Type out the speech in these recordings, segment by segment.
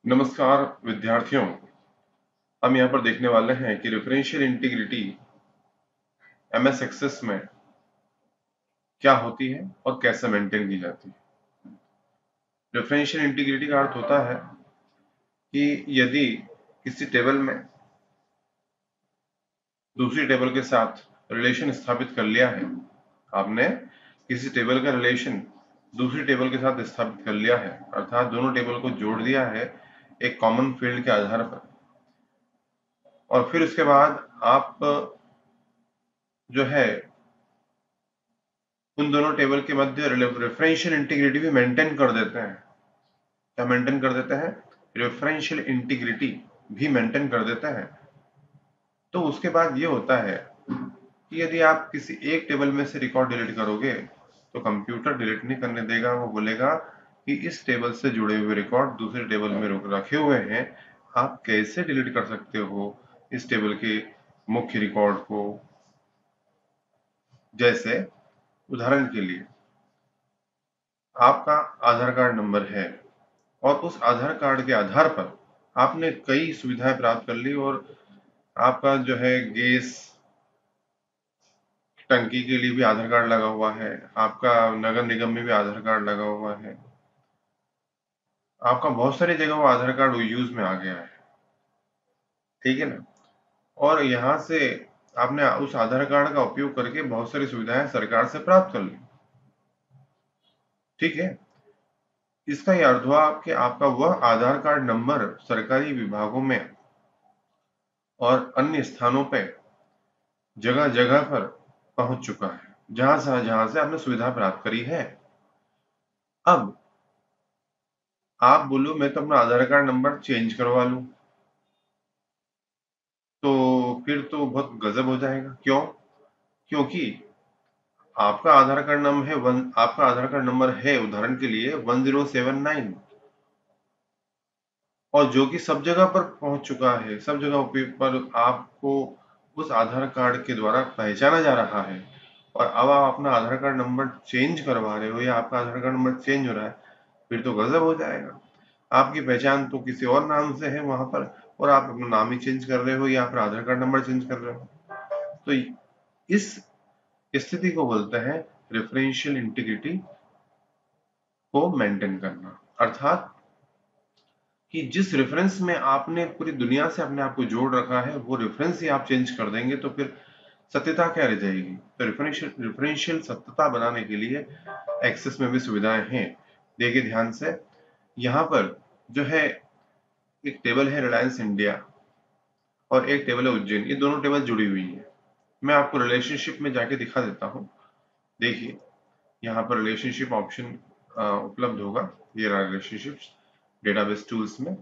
नमस्कार विद्यार्थियों। हम यहाँ पर देखने वाले हैं कि रेफरेंशियल इंटीग्रिटी एमएस एक्सेस में क्या होती है और कैसे मेंटेन की जाती है। रेफरेंशियल इंटीग्रिटी का अर्थ होता है कि यदि किसी टेबल में दूसरी टेबल के साथ रिलेशन स्थापित कर लिया है, आपने किसी टेबल का रिलेशन दूसरी टेबल के साथ स्थापित कर लिया है, अर्थात दोनों टेबल को जोड़ दिया है एक कॉमन फील्ड के आधार पर, और फिर उसके बाद आप जो है उन दोनों टेबल के मध्य रेफरेंशियल इंटीग्रिटी भी मेंटेन कर देते हैं। क्या मेंटेन कर देते हैं? रेफरेंशियल इंटीग्रिटी भी मेंटेन कर देते हैं। तो उसके बाद ये होता है कि यदि आप किसी एक टेबल में से रिकॉर्ड डिलीट करोगे तो कंप्यूटर डिलीट नहीं करने देगा। वो बोलेगा कि इस टेबल से जुड़े हुए रिकॉर्ड दूसरे टेबल में रखे हुए हैं, आप कैसे डिलीट कर सकते हो इस टेबल के मुख्य रिकॉर्ड को। जैसे उदाहरण के लिए आपका आधार कार्ड नंबर है और उस आधार कार्ड के आधार पर आपने कई सुविधाएं प्राप्त कर ली, और आपका जो है गैस टंकी के लिए भी आधार कार्ड लगा हुआ है, आपका नगर निगम में भी आधार कार्ड लगा हुआ है, आपका बहुत सारी जगह वो आधार कार्ड यूज में आ गया है, ठीक है ना। और यहाँ से आपने उस आधार कार्ड का उपयोग करके बहुत सारी सुविधाएं सरकार से प्राप्त कर ली, ठीक है। इसका यह अर्थ हुआ कि आपका वह आधार कार्ड नंबर सरकारी विभागों में और अन्य स्थानों पे जगह जगह पर पहुंच चुका है, जहां से आपने सुविधा प्राप्त करी है। अब आप बोलो मैं तो अपना आधार कार्ड नंबर चेंज करवा लूं, तो फिर तो बहुत गजब हो जाएगा। क्यों? क्योंकि आपका आधार कार्ड नंबर है उदाहरण के लिए 1079, और जो कि सब जगह पर पहुंच चुका है, सब जगह पर आपको उस आधार कार्ड के द्वारा पहचाना जा रहा है। और अब आप अपना आधार कार्ड नंबर चेंज करवा रहे हो या आपका आधार कार्ड नंबर चेंज हो रहा है, फिर तो गजब हो जाएगा। आपकी पहचान तो किसी और नाम से है वहां पर, और आप अपना नाम ही चेंज कर रहे हो या अपना आधार कार्ड नंबर चेंज कर रहे हो। तो इस स्थिति को बोलते हैं रेफरेंशियल इंटीग्रिटी को मेंटेन करना। अर्थात कि जिस रेफरेंस में आपने पूरी दुनिया से अपने आप को जोड़ रखा है, वो रेफरेंस ही आप चेंज कर देंगे तो फिर सत्यता क्या रह जाएगी। तो रेफरेंशियल सत्यता बनाने के लिए एक्सेस में भी सुविधाएं हैं। देखिए ध्यान से, यहाँ पर जो है एक टेबल है रिलायंस इंडिया और एक टेबल है उज्जैन, ये दोनों टेबल जुड़ी हुई है। मैं आपको रिलेशनशिप में जाके दिखा देता हूँ। देखिए यहाँ पर रिलेशनशिप ऑप्शन उपलब्ध होगा, ये रहा रिलेशनशिप्स डेटाबेस टूल्स में।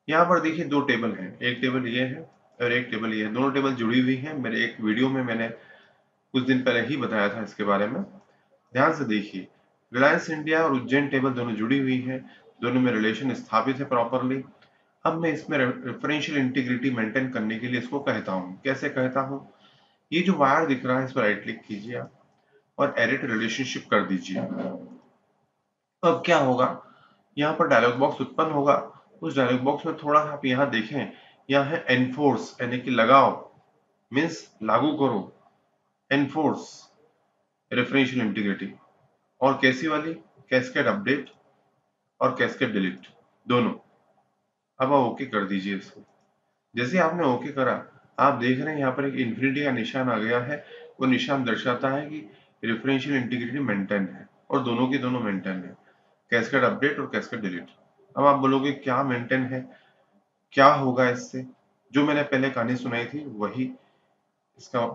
यहाँ पर देखिए दो टेबल हैं, एक टेबल ये है और एक टेबल ये है, दोनों टेबल जुड़ी हुई हैं। मेरे एक वीडियो में मैंने कुछ दिन पहले ही बताया था इसके बारे में। ध्यान से देखिए, रिलायंस इंडिया और उज्जैन टेबल दोनों जुड़ी हुई है, दोनों में रिलेशन स्थापित है प्रॉपरली। अब मैं इसमें रेफरेंशियल इंटीग्रिटी मेंटेन करने के लिए इसको कहता हूँ। कैसे कहता हूँ? ये जो वायर दिख रहा है इस पर राइट क्लिक कीजिए आप और एडिट रिलेशनशिप कर दीजिए। अब क्या होगा, यहाँ पर डायलॉग बॉक्स उत्पन्न होगा। उस डायलॉग बॉक्स में थोड़ा आप यहाँ देखें, यहाँ है एनफोर्स यानी कि लगाओ, मीन्स लागू करो, एनफोर्स रेफरेंशियल इंटीग्रिटी। और कैसी वाली? कैस्केड अपडेट और कैस्केड डिलीट दोनों। अब आप ओके कर दीजिए इसको। जैसे आपने ओके करा, आप देख रहे हैं यहाँ पर एक इन्फिनिटी का निशान आ गया है। वो निशान दर्शाता है कि रेफरेंशियल इंटीग्रिटी मेंटेन है, और दोनों की दोनों मेंटेन है, कैस्केड अपडेट और कैस्केड डिलीट। अब आप बोलोगे क्या मेंटेन है, क्या होगा इससे? जो मैंने पहले कहानी सुनाई थी वही इसका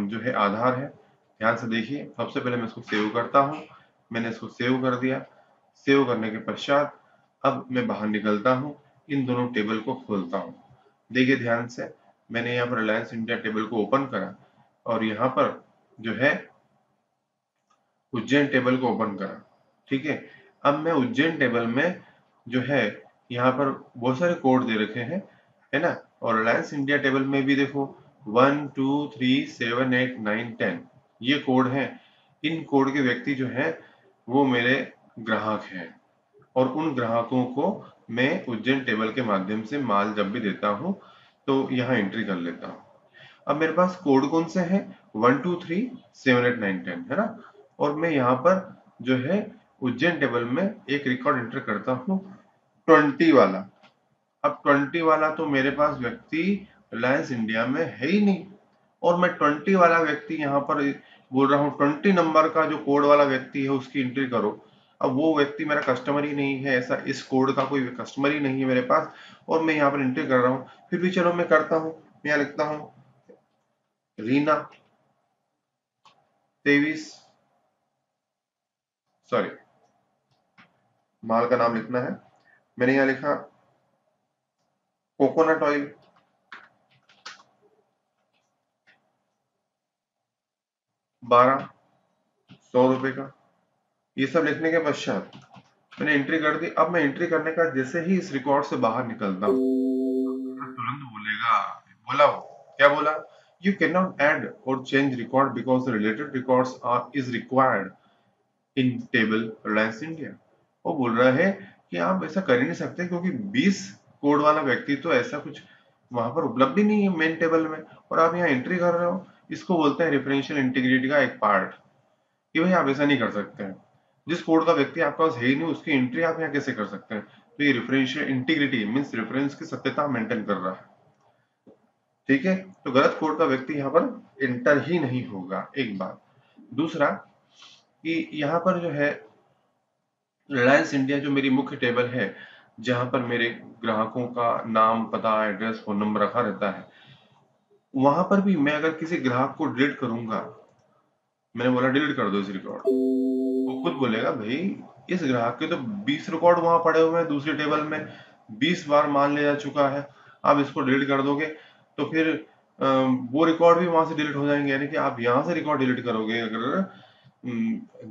जो है आधार है। ध्यान से देखिए, सबसे पहले मैं इसको सेव करता हूँ। मैंने इसको सेव कर दिया। सेव करने के पश्चात अब मैं बाहर निकलता हूँ, इन दोनों टेबल को खोलता हूँ। देखिए ध्यान से, मैंने यहाँ पर रिलायंस इंडिया टेबल को ओपन करा और यहाँ पर जो है उज्जैन टेबल को ओपन करा, ठीक है। अब मैं उज्जैन टेबल में जो है यहाँ पर बहुत सारे कोड दे रखे हैं, है ना। और रिलायंस इंडिया टेबल में भी देखो 1 2 3 7 8 9 10 ये कोड हैं। इन कोड के व्यक्ति जो हैं वो मेरे ग्राहक हैं, और उन ग्राहकों को मैं उज्जैन टेबल के माध्यम से माल जब भी देता हूँ तो यहाँ एंट्री कर लेता हूँ। अब मेरे पास कोड कौन से हैं, 123 7 8 9 10 है ना। और मैं यहाँ पर जो है उज्जैन टेबल में एक रिकॉर्ड एंटर करता हूँ 20 वाला। अब 20 वाला तो मेरे पास व्यक्ति रिलायंस इंडिया में है ही नहीं, और मैं 20 वाला व्यक्ति यहाँ पर बोल रहा हूँ 20 नंबर का जो कोड वाला व्यक्ति है उसकी एंट्री करो। अब वो व्यक्ति मेरा कस्टमर ही नहीं है, ऐसा इस कोड का कोई कस्टमर ही नहीं है मेरे पास, और मैं यहाँ पर एंट्री कर रहा हूँ। फिर भी चलो मैं करता हूँ, यहाँ लिखता हूँ रीना 23, सॉरी माल का नाम लिखना है। मैंने यहाँ लिखा कोकोनट ऑयल 1200 रुपए का। ये सब लिखने के पश्चात मैंने एंट्री कर दी। अब मैं एंट्री करने का जैसे ही इस रिकॉर्ड से बाहर निकलता हूँ तुरंत बोलेगा, बोला वो क्या बोला, यू कैन नॉट ऐड और change record because related records are is required in table Reliance India. वो बोल रहा है कि आप ऐसा कर ही नहीं सकते क्योंकि 20 कोड वाला व्यक्ति तो ऐसा कुछ वहां पर उपलब्ध ही नहीं है मेन टेबल में, और आप यहाँ एंट्री कर रहे हो। इसको बोलते हैं रेफरेंशियल इंटीग्रिटी का एक पार्ट, कि भाई आप ऐसा नहीं कर सकते हैं। जिस कोड का व्यक्ति आपके पास है ही नहीं उसकी एंट्री आप यहाँ कैसे कर सकते हैं। तो ये रेफरेंशियल इंटीग्रिटी मीन्स रेफरेंस की सत्यता मेंटेन कर रहा है। ठीक है, तो गलत कोड का व्यक्ति यहाँ पर एंटर ही नहीं होगा, एक बात। दूसरा कि यहाँ पर जो है रिलायंस इंडिया जो मेरी मुख्य टेबल है जहां पर मेरे ग्राहकों का नाम, पता, एड्रेस, फोन नंबर रखा रहता है, वहां पर भी मैं अगर किसी ग्राहक को डिलीट करूंगा, मैंने बोला डिलीट कर दो इस रिकॉर्ड, वो खुद बोलेगा भाई इस ग्राहक के तो 20 रिकॉर्ड वहां पड़े हुए हैं दूसरी टेबल में, 20 बार माल ले जा चुका है, आप इसको डिलीट कर दोगे तो फिर वो रिकॉर्ड भी वहां से डिलीट हो जाएंगे। यानी कि आप यहाँ से रिकॉर्ड डिलीट करोगे अगर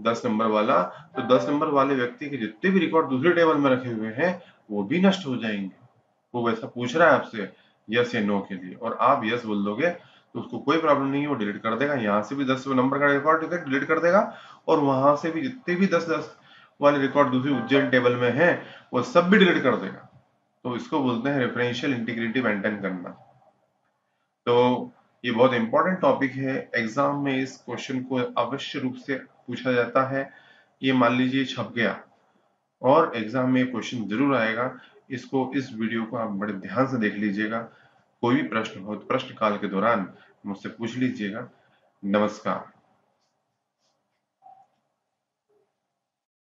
10 नंबर वाला, तो 10 नंबर वाले व्यक्ति के जितने भी रिकॉर्ड दूसरे टेबल में रखे हुए हैं वो भी नष्ट हो जाएंगे। वो वैसा पूछ रहा है आपसे यस या नो के लिए, और आप यस बोल दोगे तो उसको कोई प्रॉब्लम नहीं है, वो डिलीट कर देगा। यहाँ से भी 10 नंबर का रिकॉर्ड डिलीट कर देगा, और वहां से भी जितने भी 10-10 वाले रिकॉर्ड दूसरी उज्जैन टेबल में है वो सब भी डिलीट कर देगा। तो इसको बोलते हैं रेफरेंशियल इंटीग्रिटी मेंटेन करना। तो ये बहुत इंपॉर्टेंट टॉपिक है, एग्जाम में इस क्वेश्चन को अवश्य रूप से पूछा जाता है। ये मान लीजिए छप गया और एग्जाम में क्वेश्चन जरूर आएगा, इसको इस वीडियो को आप बड़े ध्यान से देख लीजिएगा। कोई भी प्रश्न हो तो प्रश्न काल के दौरान मुझसे पूछ लीजिएगा। नमस्कार।